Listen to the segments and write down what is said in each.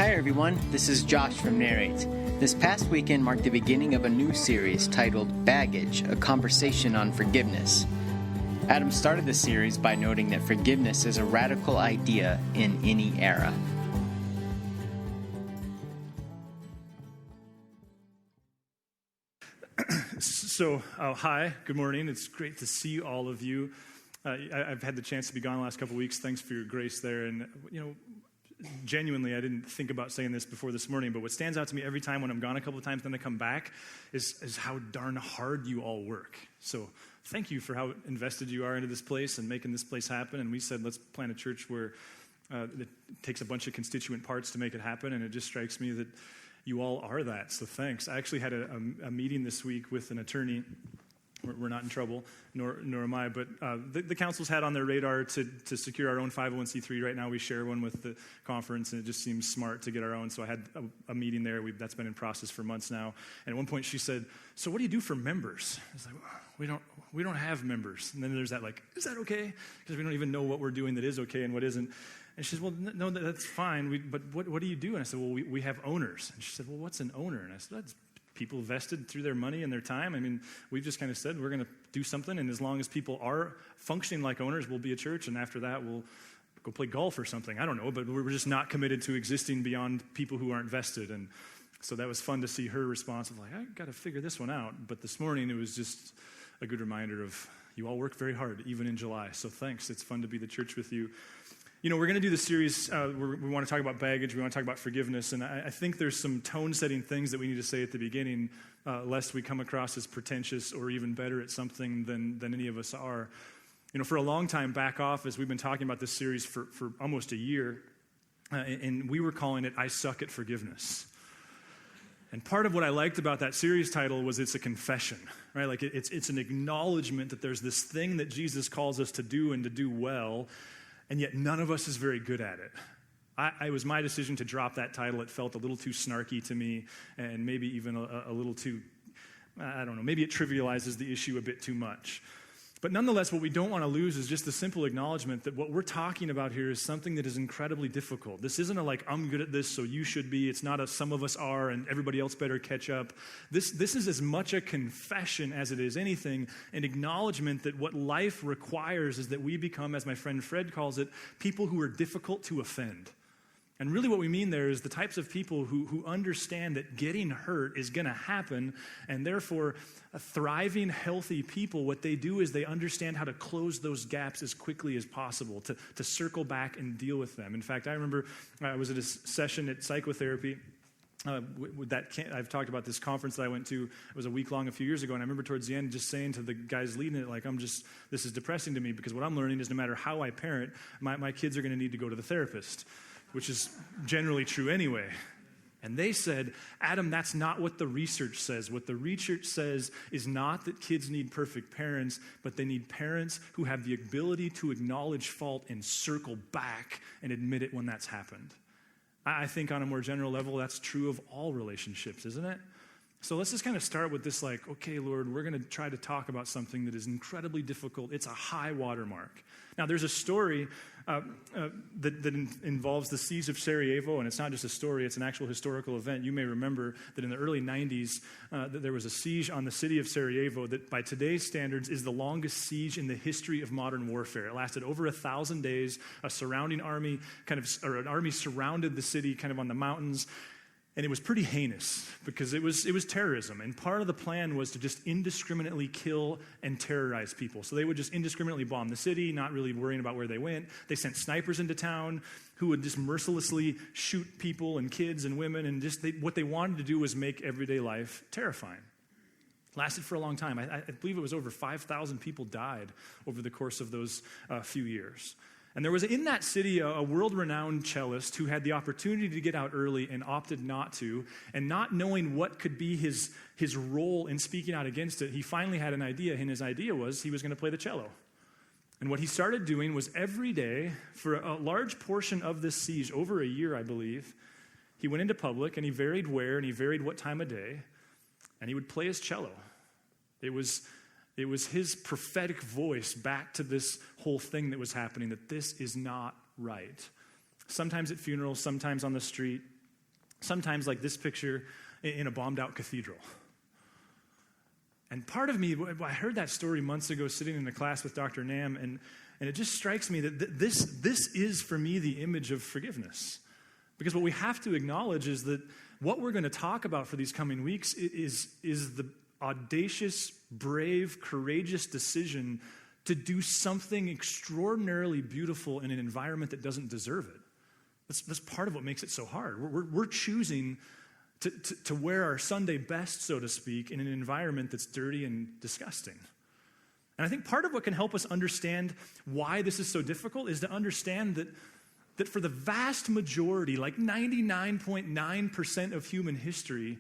Hi everyone, this is Josh from Narrate. This past weekend marked the beginning of a new series titled Baggage, a Conversation on Forgiveness. Adam started the series by noting that forgiveness is a radical idea in any era. Hi, good morning. It's great to see all of you. I've had the chance to be gone the last couple of weeks. Thanks for your grace there. And, genuinely, I didn't think about saying this before this morning, but what stands out to me every time when I'm gone a couple of times, then I come back, is how darn hard you all work. So thank you for how invested you are into this place and making this place happen. And we said, let's plant a church where it takes a bunch of constituent parts to make it happen. And it just strikes me that you all are that. So thanks. I actually had a meeting this week with an attorney. We're not in trouble, nor am I, but the council's had on their radar to secure our own 501c3. Right now we share one with the conference, and it just seems smart to get our own. So I had a meeting there. That's been in process for months now. And at one point she said, so what do you do for members? I was like, we don't have members. And then there's that is that okay? Because we don't even know what we're doing that is okay and what isn't. And she said, well, no, that's fine. But what do you do? And I said, well, we have owners. And she said, well, what's an owner? And I said, that's people vested through their money and their time. I mean, we've just kind of said we're going to do something, and as long as people are functioning like owners, we'll be a church, and after that, we'll go play golf or something. I don't know, but we're just not committed to existing beyond people who aren't vested. And so that was fun to see her response of I got to figure this one out. But this morning, it was just a good reminder of you all work very hard, even in July. So thanks. It's fun to be the church with you. We're going to do this series, we want to talk about baggage, we want to talk about forgiveness, and I think there's some tone-setting things that we need to say at the beginning, lest we come across as pretentious or even better at something than any of us are. For a long time back office, we've been talking about this series for almost a year, and we were calling it, I Suck at Forgiveness. And part of what I liked about that series title was it's a confession, right? It's an acknowledgement that there's this thing that Jesus calls us to do and to do well, and yet none of us is very good at it. It was my decision to drop that title. It felt a little too snarky to me, and maybe even a little too, I don't know, maybe it trivializes the issue a bit too much. But nonetheless, what we don't want to lose is just the simple acknowledgement that what we're talking about here is something that is incredibly difficult. This isn't I'm good at this, so you should be. It's not some of us are, and everybody else better catch up. This is as much a confession as it is anything, an acknowledgement that what life requires is that we become, as my friend Fred calls it, people who are difficult to offend. And really what we mean there is the types of people who understand that getting hurt is going to happen, and therefore thriving, healthy people, what they do is they understand how to close those gaps as quickly as possible, to circle back and deal with them. In fact, I remember I was at a session at psychotherapy. I've talked about this conference that I went to. It was a week long a few years ago, and I remember towards the end just saying to the guys leading it, this is depressing to me because what I'm learning is no matter how I parent, my kids are going to need to go to the therapist, which is generally true anyway. And they said, Adam, that's not what the research says. What the research says is not that kids need perfect parents, but they need parents who have the ability to acknowledge fault and circle back and admit it when that's happened. I think on a more general level, that's true of all relationships, isn't it? So let's just kind of start with this okay, Lord, we're going to try to talk about something that is incredibly difficult. It's a high watermark. Now, there's a story that involves the siege of Sarajevo, and it's not just a story, it's an actual historical event. You may remember that in the early 90s, that there was a siege on the city of Sarajevo that by today's standards is the longest siege in the history of modern warfare. It lasted over 1,000 days. An army surrounded the city kind of on the mountains. And it was pretty heinous because it was terrorism. And part of the plan was to just indiscriminately kill and terrorize people. So they would just indiscriminately bomb the city, not really worrying about where they went. They sent snipers into town who would just mercilessly shoot people and kids and women. And what they wanted to do was make everyday life terrifying. Lasted for a long time. I believe it was over 5,000 people died over the course of those few years. And there was in that city a world-renowned cellist who had the opportunity to get out early and opted not to. And not knowing what could be his role in speaking out against it, he finally had an idea. And his idea was he was going to play the cello. And what he started doing was every day for a large portion of this siege, over a year, I believe, he went into public and he varied where and he varied what time of day. And he would play his cello. It was his prophetic voice back to this whole thing that was happening, that this is not right. Sometimes at funerals, sometimes on the street, sometimes like this picture in a bombed-out cathedral. And part of me, I heard that story months ago sitting in a class with Dr. Nam, and it just strikes me that this is, for me, the image of forgiveness. Because what we have to acknowledge is that what we're going to talk about for these coming weeks is the audacious, brave, courageous decision to do something extraordinarily beautiful in an environment that doesn't deserve it. That's part of what makes it so hard. We're choosing to wear our Sunday best, so to speak, in an environment that's dirty and disgusting. And I think part of what can help us understand why this is so difficult is to understand that for the vast majority, like 99.9% of human history,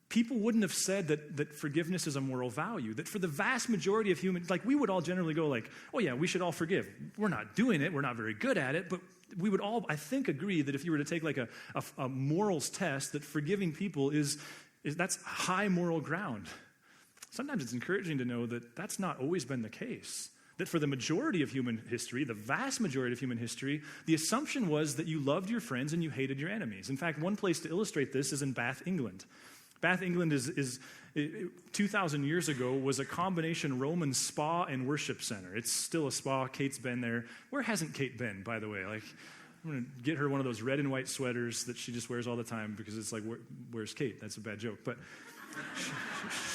people wouldn't have said that forgiveness is a moral value. That for the vast majority of humans, like we would all generally go like, oh yeah, we should all forgive. We're not doing it. We're not very good at it. But we would all, I think, agree that if you were to take like a morals test, that forgiving people that's high moral ground. Sometimes it's encouraging to know that that's not always been the case. That for the majority of human history, the vast majority of human history, the assumption was that you loved your friends and you hated your enemies. In fact, one place to illustrate this is in Bath, England. Bath, England is 2,000 years ago, was a combination Roman spa and worship center. It's still a spa. Kate's been there. Where hasn't Kate been, by the way? Like, I'm going to get her one of those red and white sweaters that she just wears all the time because it's like, where's Kate? That's a bad joke. But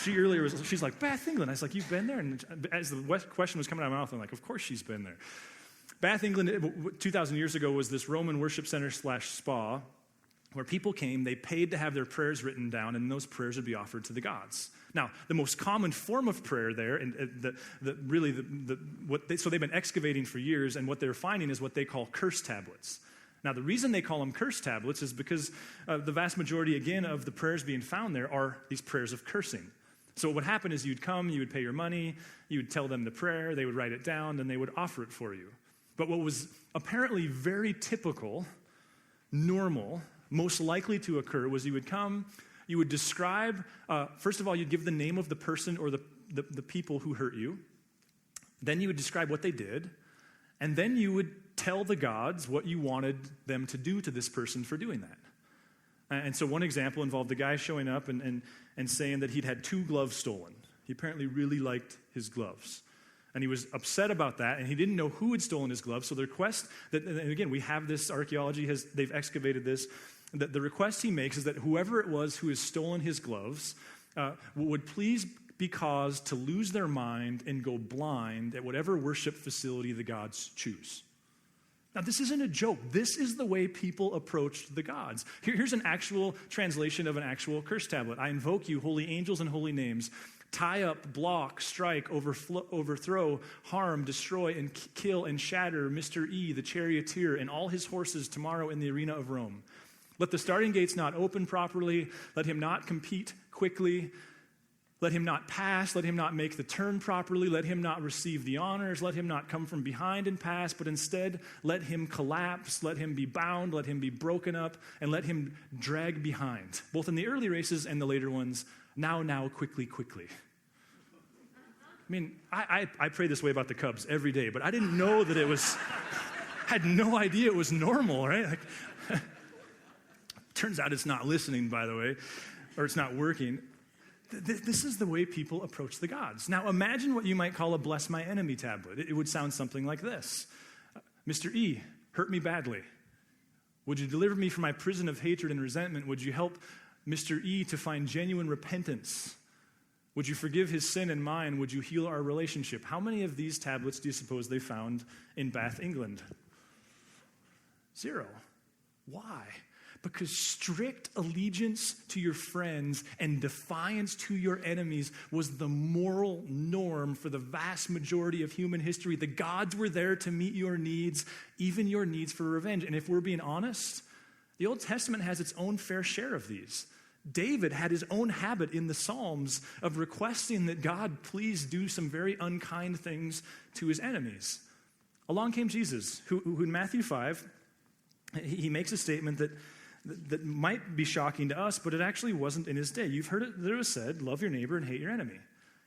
she's like, Bath, England. I was like, you've been there? And as the question was coming out of my mouth, I'm like, of course she's been there. Bath, England, 2,000 years ago, was this Roman worship center / spa where people came, they paid to have their prayers written down, and those prayers would be offered to the gods. Now, the most common form of prayer there, and so they've been excavating for years, and what they're finding is what they call curse tablets. Now, the reason they call them curse tablets is because the vast majority, again, of the prayers being found there are these prayers of cursing. So what would happen is you'd come, you would pay your money, you would tell them the prayer, they would write it down, then they would offer it for you. But what was apparently very typical, normal, most likely to occur was you would come, you would describe, first of all, you'd give the name of the person or the people who hurt you. Then you would describe what they did. And then you would tell the gods what you wanted them to do to this person for doing that. And so one example involved a guy showing up and saying that he'd had 2 gloves stolen. He apparently really liked his gloves. And he was upset about that, and he didn't know who had stolen his gloves. So the request, and again, we have this, archaeology they've excavated this, that the request he makes is that whoever it was who has stolen his gloves would please be caused to lose their mind and go blind at whatever worship facility the gods choose. Now, this isn't a joke. This is the way people approached the gods. Here's an actual translation of an actual curse tablet. I invoke you, holy angels and holy names. Tie up, block, strike, overthrow, harm, destroy, and kill and shatter Mr. E, the charioteer, and all his horses tomorrow in the arena of Rome. Let the starting gates not open properly. Let him not compete quickly. Let him not pass. Let him not make the turn properly. Let him not receive the honors. Let him not come from behind and pass, but instead let him collapse. Let him be bound. Let him be broken up. And let him drag behind, both in the early races and the later ones. Now, quickly. I mean, I pray this way about the Cubs every day, but I didn't know that it was, I had no idea it was normal, right? Like, turns out it's not listening, by the way, or it's not working. This is the way people approach the gods. Now, imagine what you might call a bless my enemy tablet. It would sound something like this. Mr. E, hurt me badly. Would you deliver me from my prison of hatred and resentment? Would you help Mr. E to find genuine repentance? Would you forgive his sin and mine? Would you heal our relationship? How many of these tablets do you suppose they found in Bath, England? 0. Why? Because strict allegiance to your friends and defiance to your enemies was the moral norm for the vast majority of human history. The gods were there to meet your needs, even your needs for revenge. And if we're being honest, the Old Testament has its own fair share of these. David had his own habit in the Psalms of requesting that God please do some very unkind things to his enemies. Along came Jesus, who in Matthew 5, he makes a statement that might be shocking to us, but it actually wasn't in his day. You've heard it, there was said, love your neighbor and hate your enemy.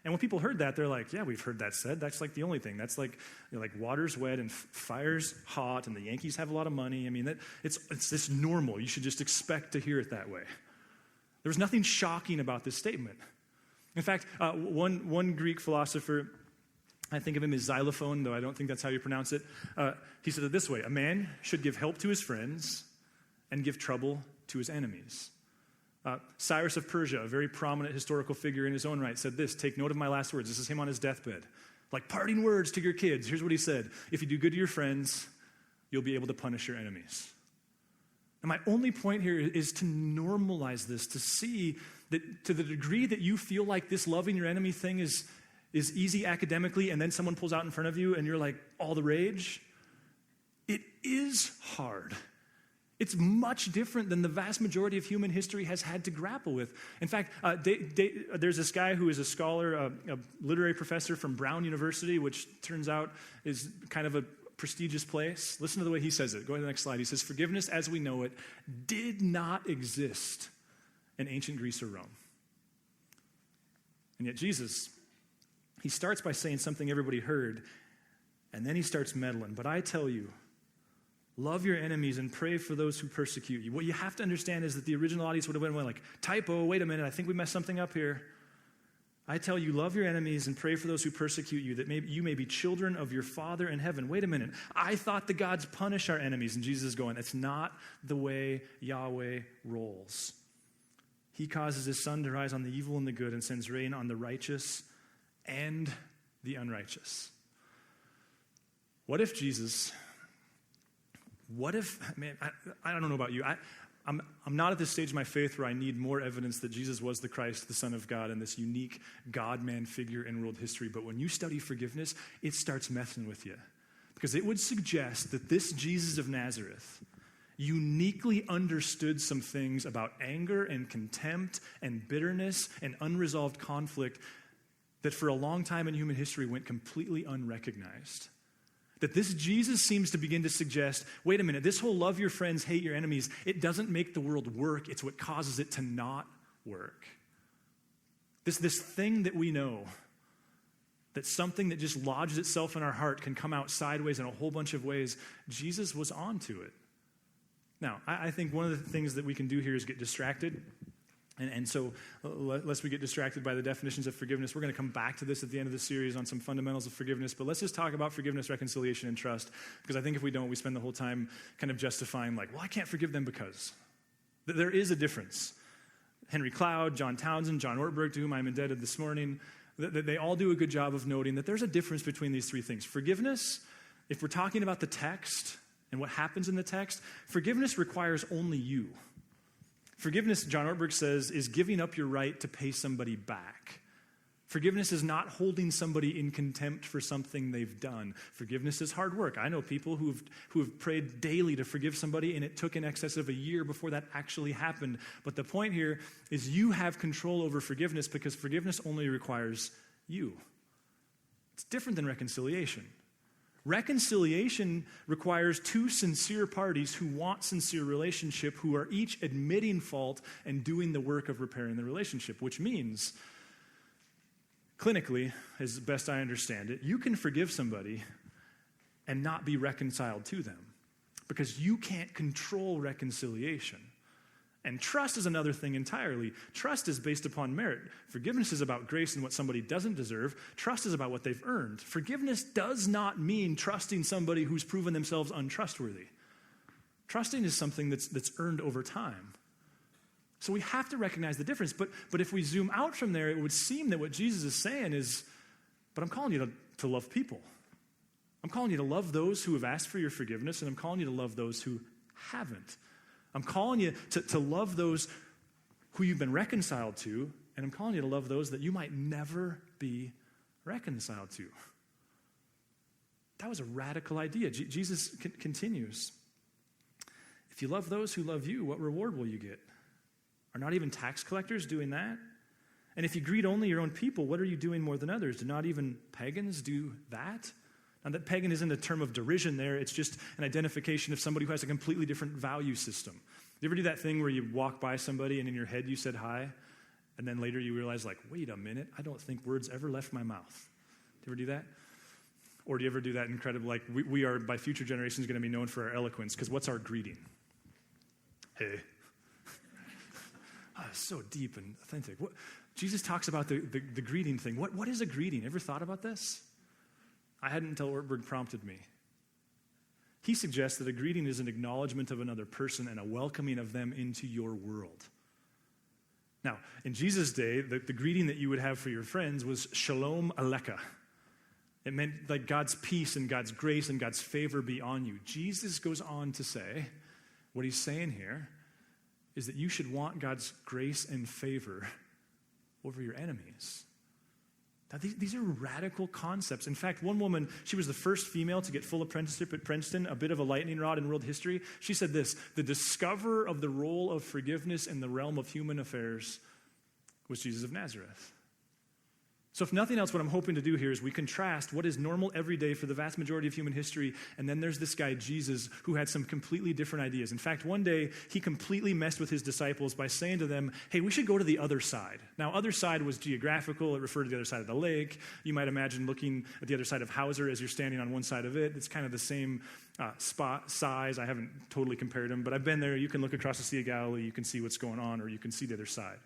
And when people heard that, they're like, yeah, we've heard that said. That's like the only thing. That's like, like water's wet and fire's hot and the Yankees have a lot of money. I mean, it's this normal. You should just expect to hear it that way. There was nothing shocking about this statement. In fact, one Greek philosopher, I think of him as xylophone, though I don't think that's how you pronounce it. He said it this way: a man should give help to his friends and give trouble to his enemies. Cyrus of Persia, a very prominent historical figure in his own right, said this: take note of my last words. This is him on his deathbed. Like parting words to your kids. Here's what he said: if you do good to your friends, you'll be able to punish your enemies. And my only point here is to normalize this, to see that to the degree that you feel like this loving your enemy thing is easy academically, and then someone pulls out in front of you and you're like all the rage, it is hard. It's much different than the vast majority of human history has had to grapple with. In fact, there's this guy who is a scholar, a literary professor from Brown University, which turns out is kind of a prestigious place. Listen to the way he says it. Go to the next slide. He says, forgiveness as we know it did not exist in ancient Greece or Rome. And yet Jesus, he starts by saying something everybody heard, and then he starts meddling. But I tell you, love your enemies and pray for those who persecute you. What you have to understand is that the original audience would have went like, typo, wait a minute, I think we messed something up here. I tell you, love your enemies and pray for those who persecute you, that you may be children of your Father in heaven. Wait a minute, I thought the gods punish our enemies. And Jesus is going, that's not the way Yahweh rolls. He causes his sun to rise on the evil and the good and sends rain on the righteous and the unrighteous. What if Jesus... I don't know about you. I'm not at this stage of my faith where I need more evidence that Jesus was the Christ, the Son of God, and this unique God-man figure in world history. But when you study forgiveness, it starts messing with you. Because it would suggest that this Jesus of Nazareth uniquely understood some things about anger and contempt and bitterness and unresolved conflict that for a long time in human history went completely unrecognized. That this Jesus seems to begin to suggest, wait a minute, this whole love your friends, hate your enemies, it doesn't make the world work. It's what causes it to not work. This thing that we know, that something that just lodges itself in our heart can come out sideways in a whole bunch of ways, Jesus was onto it. Now, I think one of the things that we can do here is get distracted. And so, lest we get distracted by the definitions of forgiveness, we're going to come back to this at the end of the series on some fundamentals of forgiveness. But let's just talk about forgiveness, reconciliation, and trust. Because I think if we don't, we spend the whole time kind of justifying, like, well, I can't forgive them because. There is a difference. Henry Cloud, John Townsend, John Ortberg, to whom I'm indebted this morning, they all do a good job of noting that there's a difference between these three things. Forgiveness, if we're talking about the text and what happens in the text, forgiveness requires only you. Forgiveness, John Ortberg says, is giving up your right to pay somebody back. Forgiveness is not holding somebody in contempt for something they've done. Forgiveness is hard work. I know people who have prayed daily to forgive somebody, and it took in excess of a year before that actually happened. But the point here is you have control over forgiveness because forgiveness only requires you. It's different than reconciliation. Reconciliation requires two sincere parties who want sincere relationship, who are each admitting fault and doing the work of repairing the relationship, which means, clinically, as best I understand it, you can forgive somebody and not be reconciled to them because you can't control reconciliation. And trust is another thing entirely. Trust is based upon merit. Forgiveness is about grace and what somebody doesn't deserve. Trust is about what they've earned. Forgiveness does not mean trusting somebody who's proven themselves untrustworthy. Trusting is something that's earned over time. So we have to recognize the difference. But if we zoom out from there, it would seem that what Jesus is saying is, but I'm calling you to love people. I'm calling you to love those who have asked for your forgiveness, and I'm calling you to love those who haven't. I'm calling you to love those who you've been reconciled to, and I'm calling you to love those that you might never be reconciled to. That was a radical idea. Jesus continues. If you love those who love you, what reward will you get? Are not even tax collectors doing that? And if you greet only your own people, what are you doing more than others? Do not even pagans do that? Now, that pagan isn't a term of derision there. It's just an identification of somebody who has a completely different value system. You ever do that thing where you walk by somebody and in your head you said hi, And then later you realize, like, wait a minute, I don't think words ever left my mouth. Do you ever do that? Or do you ever do that incredible, like, we are, by future generations, going to be known for our eloquence, because what's our greeting? Hey. So deep and authentic. Jesus talks about the greeting thing. What is a greeting? Ever thought about this? I hadn't until Ortberg prompted me. He suggests that a greeting is an acknowledgement of another person and a welcoming of them into your world. Now, in Jesus' day, the greeting that you would have for your friends was Shalom Alecha. It meant like God's peace and God's grace and God's favor be on you. Jesus goes on to say, what he's saying here is that you should want God's grace and favor over your enemies. Now, these are radical concepts. In fact, one woman, she was the first female to get full apprenticeship at Princeton, a bit of a lightning rod in world history. She said this: the discoverer of the role of forgiveness in the realm of human affairs was Jesus of Nazareth. So if nothing else, what I'm hoping to do here is we contrast what is normal every day for the vast majority of human history, and then there's this guy, Jesus, who had some completely different ideas. In fact, one day, he completely messed with his disciples by saying to them, hey, we should go to the other side. Now, other side was geographical. It referred to the other side of the lake. You might imagine looking at the other side of Hauser as you're standing on one side of it. It's kind of the same spot size. I haven't totally compared them, but I've been there. You can look across the Sea of Galilee. You can see what's going on, or you can see the other side.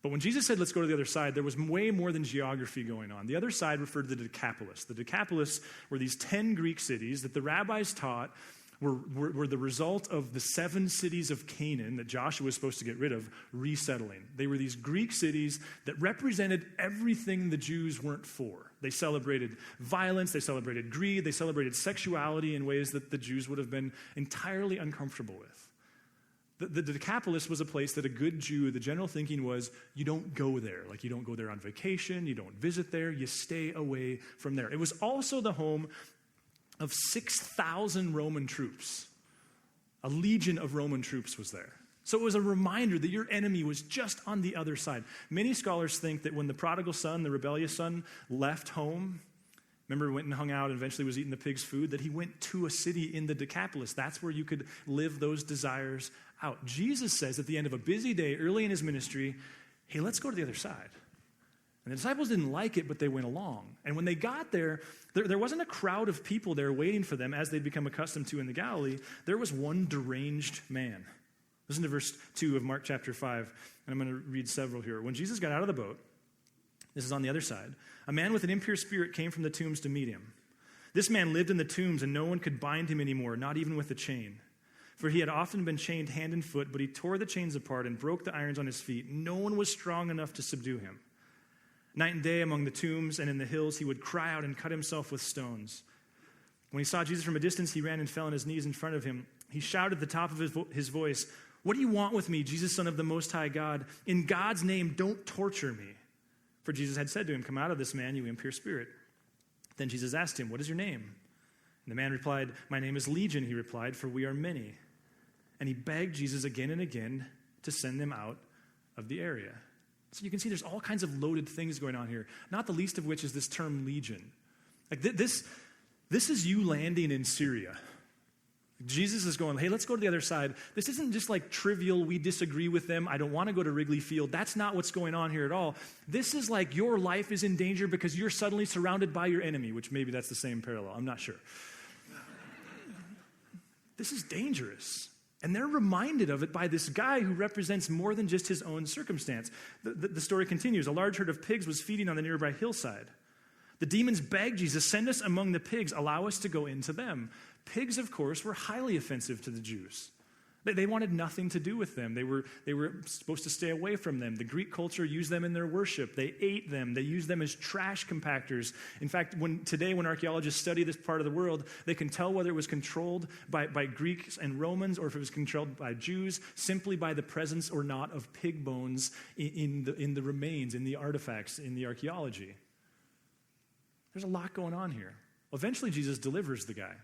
But when Jesus said, let's go to the other side, there was way more than geography going on. The other side referred to the Decapolis. The Decapolis were these 10 Greek cities that the rabbis taught were the result of the 7 cities of Canaan that Joshua was supposed to get rid of resettling. They were these Greek cities that represented everything the Jews weren't for. They celebrated violence, they celebrated greed, they celebrated sexuality in ways that the Jews would have been entirely uncomfortable with. The Decapolis was a place that a good Jew, the general thinking was, you don't go there. Like, you don't go there on vacation, you don't visit there, you stay away from there. It was also the home of 6,000 Roman troops. A legion of Roman troops was there. So it was a reminder that your enemy was just on the other side. Many scholars think that when the prodigal son, the rebellious son, left home, remember, went and hung out and eventually was eating the pig's food, that he went to a city in the Decapolis. That's where you could live those desires out. Jesus says at the end of a busy day, early in his ministry, hey, let's go to the other side. And the disciples didn't like it, but they went along. And when they got there wasn't a crowd of people there waiting for them as they'd become accustomed to in the Galilee. There was one deranged man. Listen to verse 2 of Mark chapter 5, and I'm going to read several here. When Jesus got out of the boat, this is on the other side, a man with an impure spirit came from the tombs to meet him. This man lived in the tombs, and no one could bind him anymore, not even with a chain. For he had often been chained hand and foot, but he tore the chains apart and broke the irons on his feet. No one was strong enough to subdue him. Night and day among the tombs and in the hills, he would cry out and cut himself with stones. When he saw Jesus from a distance, he ran and fell on his knees in front of him. He shouted at the top of his voice, "What do you want with me, Jesus, Son of the Most High God? In God's name, don't torture me." For Jesus had said to him, "Come out of this man, you impure spirit." Then Jesus asked him, "What is your name?" And the man replied, "My name is Legion," he replied, "for we are many." And he begged Jesus again and again to send them out of the area. So you can see there's all kinds of loaded things going on here, not the least of which is this term legion. Like this is you landing in Syria. Jesus is going, hey, let's go to the other side. This isn't just like trivial, we disagree with them, I don't want to go to Wrigley Field. That's not what's going on here at all. This is like your life is in danger because you're suddenly surrounded by your enemy, which maybe that's the same parallel. I'm not sure. This is dangerous. And they're reminded of it by this guy who represents more than just his own circumstance. The story continues. A large herd of pigs was feeding on the nearby hillside. The demons begged Jesus, "Send us among the pigs, allow us to go into them." Pigs, of course, were highly offensive to the Jews. They wanted nothing to do with them. They were supposed to stay away from them. The Greek culture used them in their worship. They ate them. They used them as trash compactors. In fact, when archaeologists study this part of the world, they can tell whether it was controlled by Greeks and Romans or if it was controlled by Jews simply by the presence or not of pig bones in the remains, in the artifacts, in the archaeology. There's a lot going on here. Eventually, Jesus delivers the guy.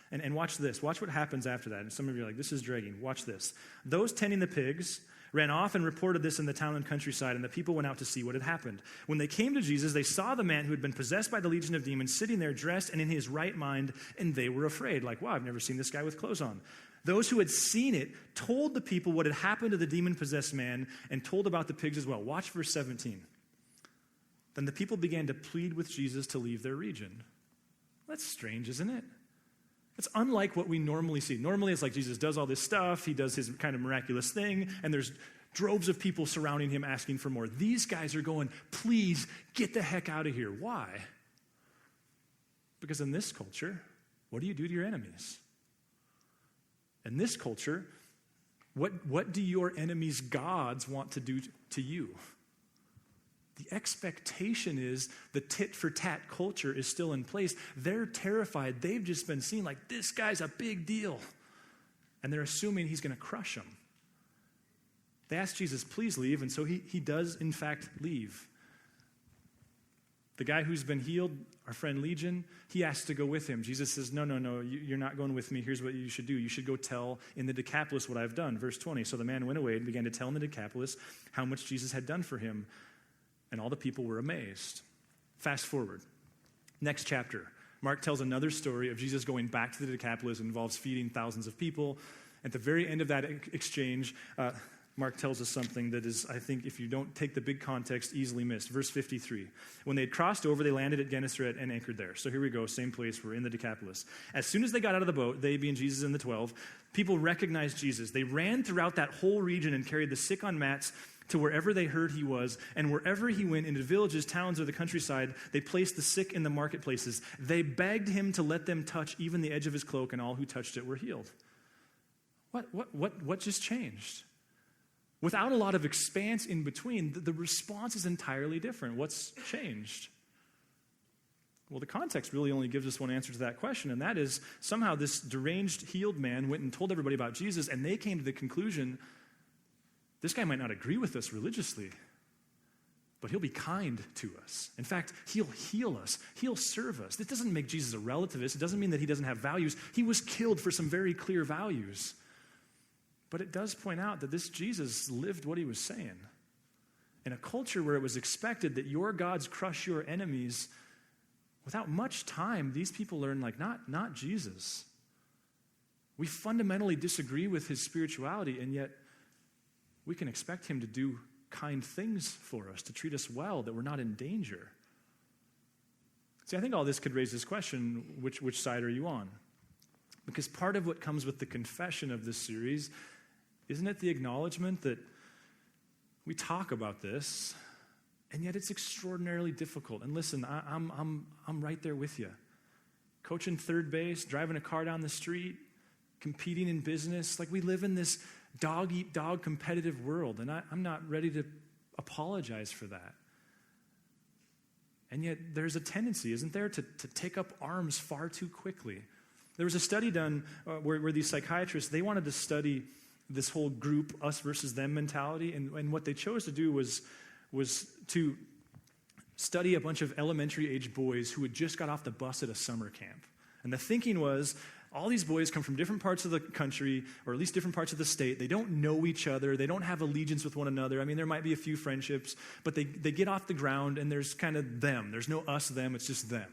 And watch this. Watch what happens after that. And some of you are like, this is dragging. Watch this. Those tending the pigs ran off and reported this in the town and countryside, and the people went out to see what had happened. When they came to Jesus, they saw the man who had been possessed by the legion of demons sitting there dressed and in his right mind, and they were afraid. Like, wow, I've never seen this guy with clothes on. Those who had seen it told the people what had happened to the demon-possessed man and told about the pigs as well. Watch verse 17. Then the people began to plead with Jesus to leave their region. That's strange, isn't it? It's unlike what we normally see. Normally it's like Jesus does all this stuff, he does his kind of miraculous thing, and there's droves of people surrounding him asking for more. These guys are going, please get the heck out of here. Why? Because in this culture, what do you do to your enemies? In this culture, what do your enemies' gods want to do to you? The expectation is the tit-for-tat culture is still in place. They're terrified. They've just been seen like, this guy's a big deal. And they're assuming he's going to crush them. They ask Jesus, please leave, and so he does, in fact, leave. The guy who's been healed, our friend Legion, he asks to go with him. Jesus says, no, you're not going with me. Here's what you should do. You should go tell in the Decapolis what I've done. Verse 20, so the man went away and began to tell in the Decapolis how much Jesus had done for him. And all the people were amazed. Fast forward. Next chapter. Mark tells another story of Jesus going back to the Decapolis. It involves feeding thousands of people. At the very end of that exchange, Mark tells us something that is, I think, if you don't take the big context, easily missed. Verse 53. When they had crossed over, they landed at Gennesaret and anchored there. So here we go, same place. We're in the Decapolis. As soon as they got out of the boat, they being Jesus and the 12, people recognized Jesus. They ran throughout that whole region and carried the sick on mats to wherever they heard he was, and wherever he went, into villages, towns, or the countryside, they placed the sick in the marketplaces. They begged him to let them touch even the edge of his cloak, and all who touched it were healed. What just changed? Without a lot of expanse in between, the response is entirely different. What's changed? Well, the context really only gives us one answer to that question, and that is somehow this deranged, healed man went and told everybody about Jesus, and they came to the conclusion, this guy might not agree with us religiously, but he'll be kind to us. In fact, he'll heal us. He'll serve us. This doesn't make Jesus a relativist. It doesn't mean that he doesn't have values. He was killed for some very clear values. But it does point out that this Jesus lived what he was saying. In a culture where it was expected that your gods crush your enemies, without much time, these people learn, like, not Jesus. We fundamentally disagree with his spirituality, and yet we can expect him to do kind things for us, to treat us well, that we're not in danger. See, I think all this could raise this question, which side are you on? Because part of what comes with the confession of this series, isn't it the acknowledgement that we talk about this, and yet it's extraordinarily difficult? And listen, I'm right there with you. Coaching third base, driving a car down the street, competing in business, like we live in this dog-eat-dog competitive world, and I'm not ready to apologize for that. And yet there's a tendency, isn't there, to take up arms far too quickly. There was a study done where these psychiatrists, they wanted to study this whole group, us versus them mentality, and what they chose to do was to study a bunch of elementary-age boys who had just got off the bus at a summer camp. And the thinking was, all these boys come from different parts of the country, or at least different parts of the state. They don't know each other. They don't have allegiance with one another. I mean, there might be a few friendships, but they get off the ground, and there's kind of them. There's no us, them. It's just them.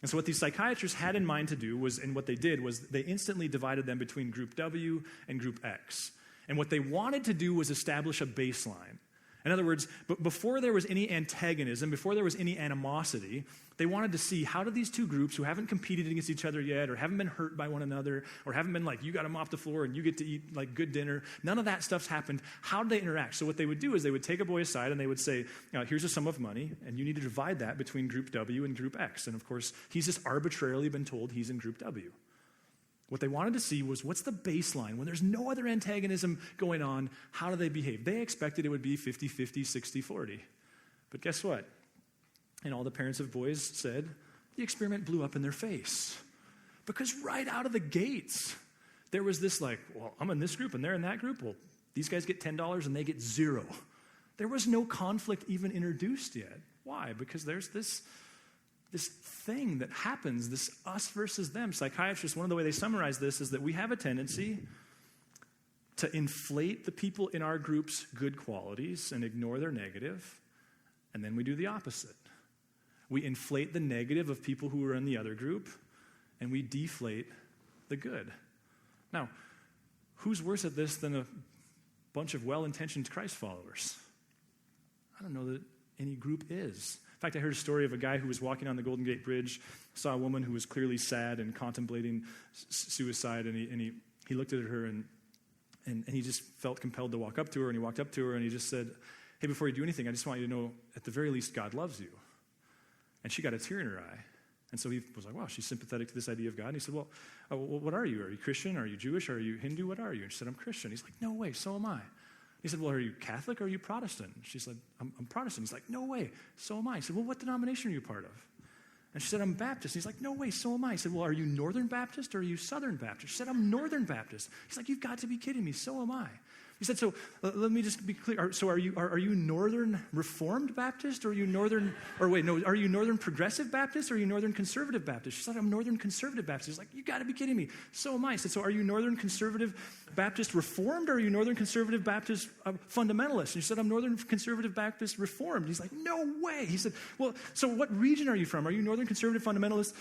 And so what these psychiatrists had in mind to do was, and what they did was they instantly divided them between Group W and Group X. And what they wanted to do was establish a baseline. In other words, before there was any antagonism, before there was any animosity, they wanted to see, how do these two groups who haven't competed against each other yet, or haven't been hurt by one another, or haven't been like, you got to mop the floor and you get to eat like good dinner, none of that stuff's happened. How do they interact? So what they would do is they would take a boy aside and they would say, here's a sum of money, and you need to divide that between Group W and Group X. And of course, he's just arbitrarily been told he's in Group W. What they wanted to see was, what's the baseline? When there's no other antagonism going on, how do they behave? They expected it would be 50-50, 60-40. But guess what? And all the parents of boys said, the experiment blew up in their face. Because right out of the gates, there was this like, well, I'm in this group and they're in that group. Well, these guys get $10 and they get $0. There was no conflict even introduced yet. Why? Because there's this thing that happens, this us versus them. Psychiatrists, one of the way they summarize this is that we have a tendency to inflate the people in our group's good qualities and ignore their negative, and then we do the opposite. We inflate the negative of people who are in the other group, and we deflate the good. Now, who's worse at this than a bunch of well-intentioned Christ followers? I don't know that any group is. In fact, I heard a story of a guy who was walking on the Golden Gate Bridge, saw a woman who was clearly sad and contemplating suicide, and he looked at her and he just felt compelled to walk up to her, and he walked up to her and he just said, hey, before you do anything, I just want you to know, at the very least, God loves you. And she got a tear in her eye. And so he was like, wow, she's sympathetic to this idea of God. And he said, well, what are you? Are you Christian? Are you Jewish? Are you Hindu? What are you? And she said, I'm Christian. He's like, no way, so am I. He said, well, are you Catholic or are you Protestant? She said, I'm Protestant. He's like, no way, so am I. He said, well, what denomination are you part of? And she said, I'm Baptist. He's like, no way, so am I. He said, well, are you Northern Baptist or are you Southern Baptist? She said, I'm Northern Baptist. He's like, you've got to be kidding me, so am I. He said, so let me just be clear. So are you Northern Reformed Baptist or are you are you Northern Progressive Baptist or are you Northern Conservative Baptist? She said, I'm Northern Conservative Baptist. He's like, you got to be kidding me. So am I. He said, so are you Northern Conservative Baptist Reformed or are you Northern Conservative Baptist Fundamentalist? And she said, I'm Northern Conservative Baptist Reformed. He's like, no way. He said, well, so what region are you from? Are you Northern Conservative Fundamentalist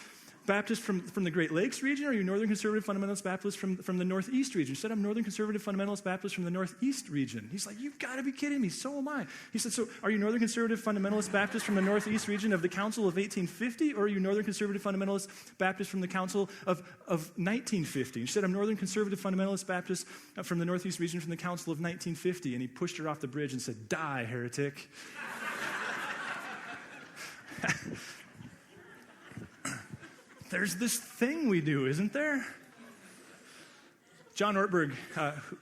Baptist from the Great Lakes region, or are you Northern Conservative Fundamentalist Baptist from the Northeast region? He said, I'm Northern Conservative Fundamentalist Baptist from the Northeast region. He's like, you've got to be kidding me, so am I. He said, so are you Northern Conservative Fundamentalist Baptist from the Northeast region of the Council of 1850, or are you Northern Conservative Fundamentalist Baptist from the Council of 1950? He said, I'm Northern Conservative Fundamentalist Baptist from the Northeast region from the Council of 1950, and he pushed her off the bridge and said, die, heretic. There's this thing we do, isn't there? John Ortberg,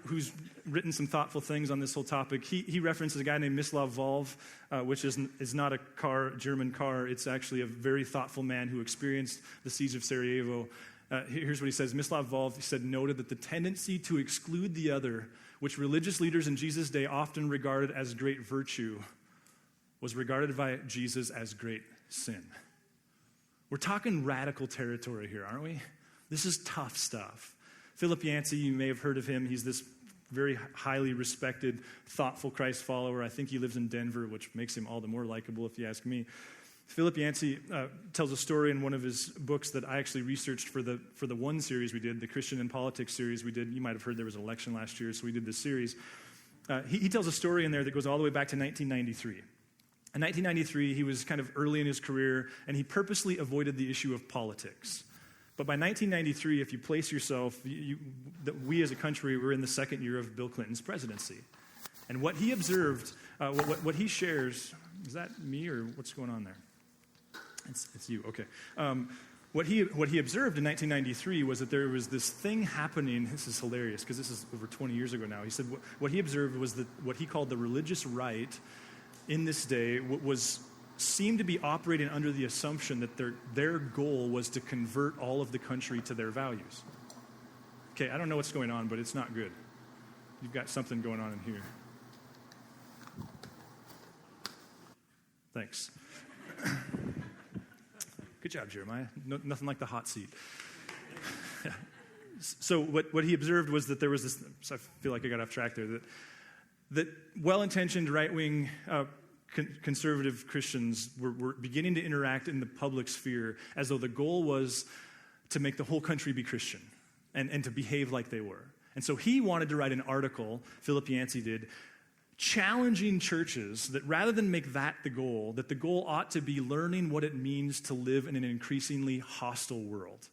who's written some thoughtful things on this whole topic, he references a guy named Mislav Volf, which is not a German car. It's actually a very thoughtful man who experienced the siege of Sarajevo. Here's what he says. Mislav Volf, he said, noted that the tendency to exclude the other, which religious leaders in Jesus' day often regarded as great virtue, was regarded by Jesus as great sin. We're talking radical territory here, aren't we? This is tough stuff. Philip Yancey, you may have heard of him. He's this very highly respected, thoughtful Christ follower. I think he lives in Denver, which makes him all the more likable if you ask me. Philip Yancey tells a story in one of his books that I actually researched for the one series we did, the Christian and Politics series we did. You might have heard there was an election last year, so we did this series. He tells a story in there that goes all the way back to 1993. In 1993, he was kind of early in his career, and he purposely avoided the issue of politics. But by 1993, if you place yourself, we as a country were in the second year of Bill Clinton's presidency. And what he observed, what he shares, is that me or what's going on there? It's you, okay. What he observed in 1993 was that there was this thing happening. This is hilarious because this is over 20 years ago now. He said what he observed was that what he called the religious right in this day seemed to be operating under the assumption that their goal was to convert all of the country to their values. Okay, I don't know what's going on, but it's not good. You've got something going on in here. Thanks. Good job, Jeremiah. Nothing like the hot seat. So what he observed was that there was this, so I feel like I got off track there, that well-intentioned right-wing conservative Christians were beginning to interact in the public sphere as though the goal was to make the whole country be Christian and to behave like they were. And so he wanted to write an article, Philip Yancey did, challenging churches that rather than make that the goal, that the goal ought to be learning what it means to live in an increasingly hostile world.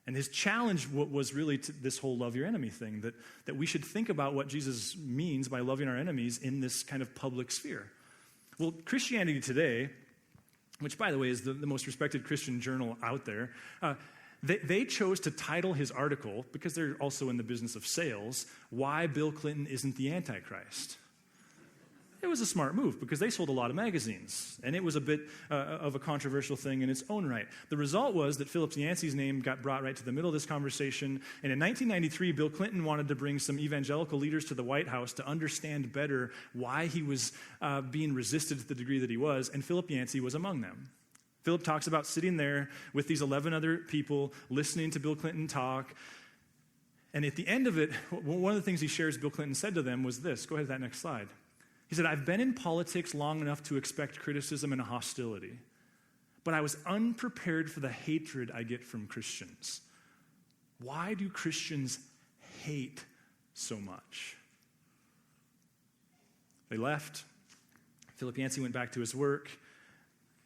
And his challenge was really to this whole love your enemy thing, that we should think about what Jesus means by loving our enemies in this kind of public sphere. Well, Christianity Today, which, by the way, is the most respected Christian journal out there, they chose to title his article, because they're also in the business of sales, Why Bill Clinton Isn't the Antichrist. It was a smart move because they sold a lot of magazines, and it was a bit of a controversial thing in its own right. The result was that Philip Yancey's name got brought right to the middle of this conversation, and in 1993, Bill Clinton wanted to bring some evangelical leaders to the White House to understand better why he was being resisted to the degree that he was, and Philip Yancey was among them. Philip talks about sitting there with these 11 other people, listening to Bill Clinton talk, and at the end of it, one of the things he shares Bill Clinton said to them was this. Go ahead to that next slide. He said, I've been in politics long enough to expect criticism and hostility, but I was unprepared for the hatred I get from Christians. Why do Christians hate so much. They left. Philip Yancey went back to his work.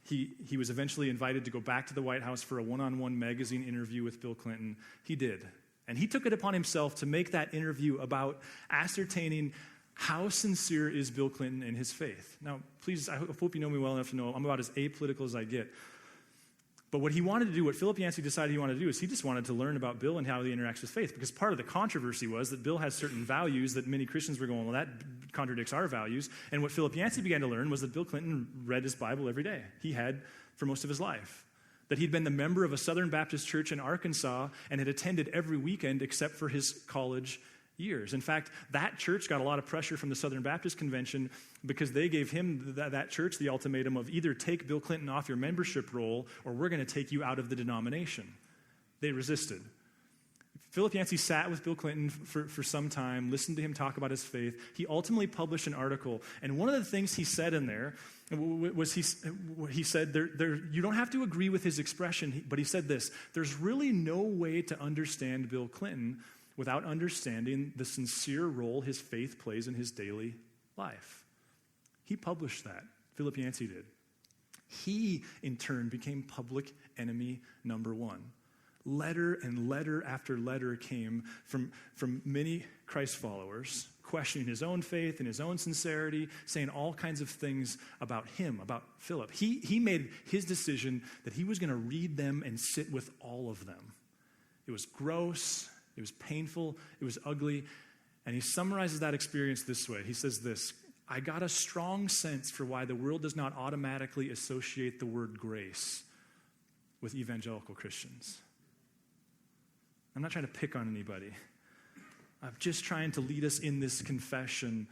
He was eventually invited to go back to the White House for a one-on-one magazine interview with Bill Clinton. He did. And he took it upon himself to make that interview about ascertaining how sincere is Bill Clinton in his faith. Now, please, I hope you know me well enough to know I'm about as apolitical as I get. But what he wanted to do, what Philip Yancey decided he wanted to do, is he just wanted to learn about Bill and how he interacts with faith. Because part of the controversy was that Bill has certain values that many Christians were going, well, that contradicts our values. And what Philip Yancey began to learn was that Bill Clinton read his Bible every day. He had for most of his life. That he'd been the member of a Southern Baptist church in Arkansas and had attended every weekend except for his college years. In fact, that church got a lot of pressure from the Southern Baptist Convention because they gave him, that church, the ultimatum of either take Bill Clinton off your membership roll or we're going to take you out of the denomination. They resisted. Philip Yancey sat with Bill Clinton for some time, listened to him talk about his faith. He ultimately published an article, and one of the things he said in there was he said, you don't have to agree with his expression, but he said this: there's really no way to understand Bill Clinton without understanding the sincere role his faith plays in his daily life. He published that. Philip Yancey did. He, in turn, became public enemy number one. Letter and letter after letter came from many Christ followers, questioning his own faith and his own sincerity, saying all kinds of things about him, about Philip. He made his decision that he was going to read them and sit with all of them. It was gross, it was painful, it was ugly, and he summarizes that experience this way. He says this: I got a strong sense for why the world does not automatically associate the word grace with evangelical Christians. I'm not trying to pick on anybody. I'm just trying to lead us in this confession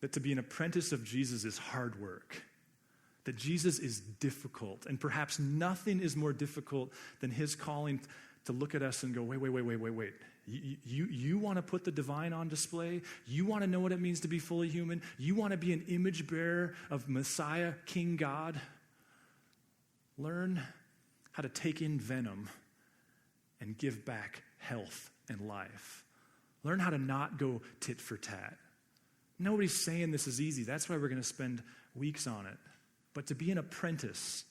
that to be an apprentice of Jesus is hard work, that Jesus is difficult, and perhaps nothing is more difficult than his calling to look at us and go, wait. You want to put the divine on display? You want to know what it means to be fully human? You want to be an image bearer of Messiah, King God? Learn how to take in venom and give back health and life. Learn how to not go tit for tat. Nobody's saying this is easy. That's why we're going to spend weeks on it. But to be an apprentice,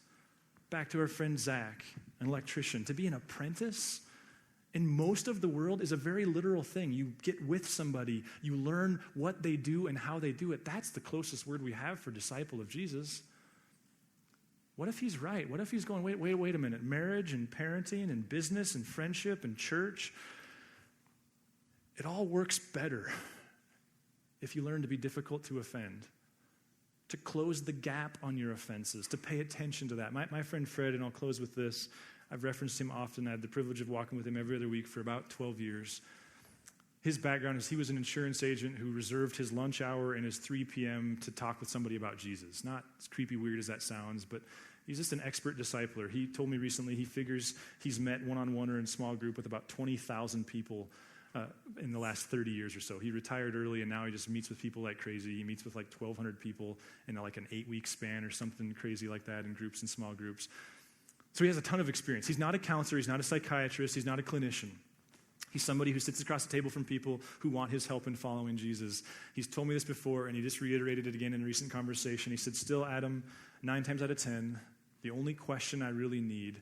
back to our friend Zach, an electrician, to be an apprentice in most of the world is a very literal thing. You get with somebody, you learn what they do and how they do it. That's the closest word we have for disciple of Jesus. What if he's right? What if he's going, wait a minute, marriage and parenting and business and friendship and church, it all works better if you learn to be difficult to offend, to close the gap on your offenses, to pay attention to that. My friend Fred, and I'll close with this, I've referenced him often. I had the privilege of walking with him every other week for about 12 years. His background is he was an insurance agent who reserved his lunch hour and his 3 p.m. to talk with somebody about Jesus. Not as creepy weird as that sounds, but he's just an expert discipler. He told me recently he figures he's met one-on-one or in small group with about 20,000 people in the last 30 years or so. He retired early, and now he just meets with people like crazy. He meets with like 1,200 people in like an 8-week span or something crazy like that in groups and small groups. So he has a ton of experience. He's not a counselor. He's not a psychiatrist. He's not a clinician. He's somebody who sits across the table from people who want his help in following Jesus. He's told me this before, and he just reiterated it again in a recent conversation. He said, still, Adam, 9 times out of 10, the only question I really need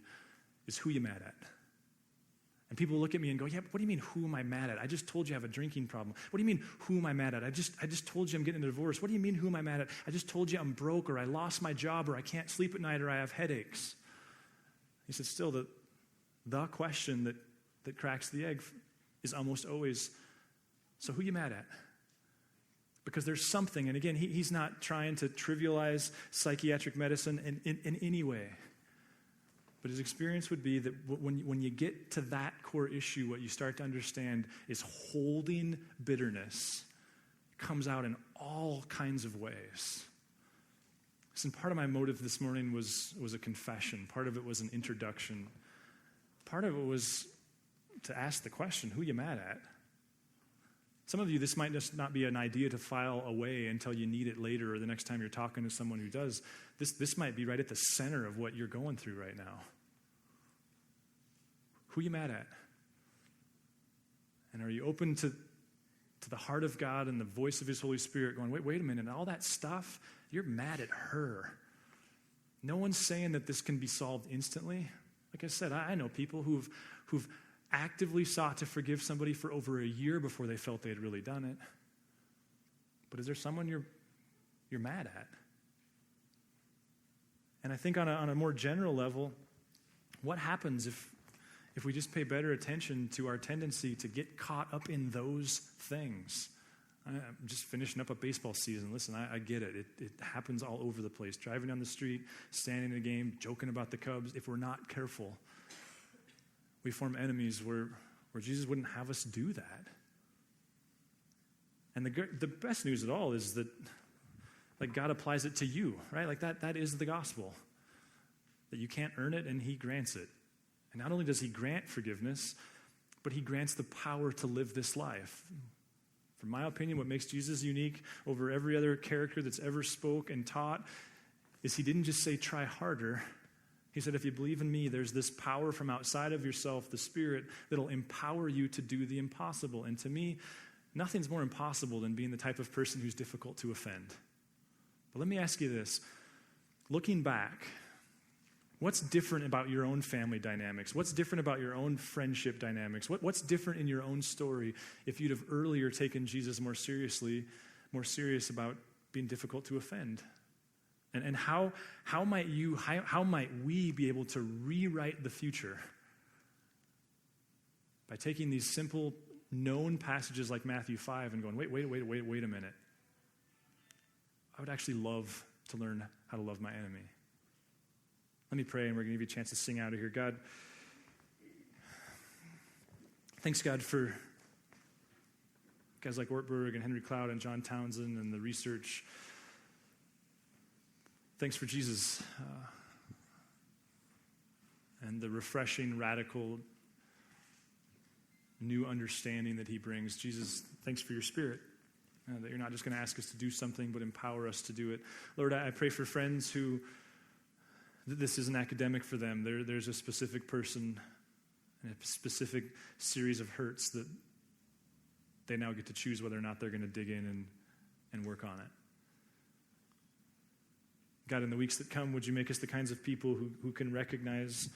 is who you mad at? And people look at me and go, yeah, what do you mean, who am I mad at? I just told you I have a drinking problem. What do you mean, who am I mad at? I just told you I'm getting a divorce. What do you mean, who am I mad at? I just told you I'm broke, or I lost my job, or I can't sleep at night, or I have headaches. He said, still, the question that cracks the egg is almost always, so who you mad at? Because there's something, and again, he's not trying to trivialize psychiatric medicine in any way. But his experience would be that when you get to that core issue, what you start to understand is holding bitterness comes out in all kinds of ways. And part of my motive this morning was a confession. Part of it was an introduction. Part of it was to ask the question, who you mad at? Some of you, this might just not be an idea to file away until you need it later or the next time you're talking to someone who does. This might be right at the center of what you're going through right now. Who you mad at? And are you open to to the heart of God and the voice of his Holy Spirit going, wait a minute, all that stuff, you're mad at her. No one's saying that this can be solved instantly. Like I said, I know people who've actively sought to forgive somebody for over a year before they felt they had really done it. But is there someone you're mad at? And I think on a more general level, what happens if we just pay better attention to our tendency to get caught up in those things? I'm just finishing up a baseball season. Listen, I get it. It happens all over the place. Driving down the street, standing in a game, joking about the Cubs. If we're not careful, we form enemies where Jesus wouldn't have us do that. And the best news of all is that, like, God applies it to you, right? Like that is the gospel. That you can't earn it and he grants it. And not only does he grant forgiveness, but he grants the power to live this life. From my opinion, what makes Jesus unique over every other character that's ever spoke and taught is he didn't just say, try harder. He said, if you believe in me, there's this power from outside of yourself, the Spirit, that'll empower you to do the impossible. And to me, nothing's more impossible than being the type of person who's difficult to offend. But let me ask you this. Looking back, what's different about your own family dynamics? What's different about your own friendship dynamics? What's different in your own story if you'd have earlier taken Jesus more serious about being difficult to offend? And how might we be able to rewrite the future by taking these simple, known passages like Matthew 5 and going, wait a minute. I would actually love to learn how to love my enemy. Let me pray, and we're going to give you a chance to sing out of here. God, thanks, God, for guys like Ortberg and Henry Cloud and John Townsend and the research. Thanks for Jesus and the refreshing, radical, new understanding that he brings. Jesus, thanks for your Spirit, that you're not just going to ask us to do something, but empower us to do it. Lord, I pray for friends who this isn't academic for them. There's a specific person and a specific series of hurts that they now get to choose whether or not they're going to dig in and work on it. God, in the weeks that come, would you make us the kinds of people who can recognize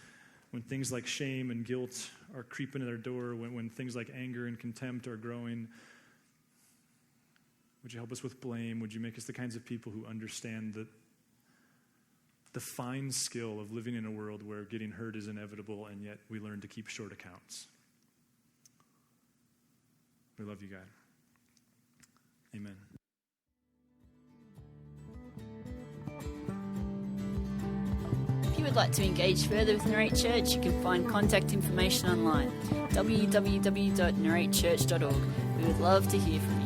when things like shame and guilt are creeping at our door, when things like anger and contempt are growing? Would you help us with blame? Would you make us the kinds of people who understand that the fine skill of living in a world where getting hurt is inevitable, and yet we learn to keep short accounts? We love you, God. Amen. If you would like to engage further with Narrate Church, you can find contact information online, www.narratechurch.org. We would love to hear from you.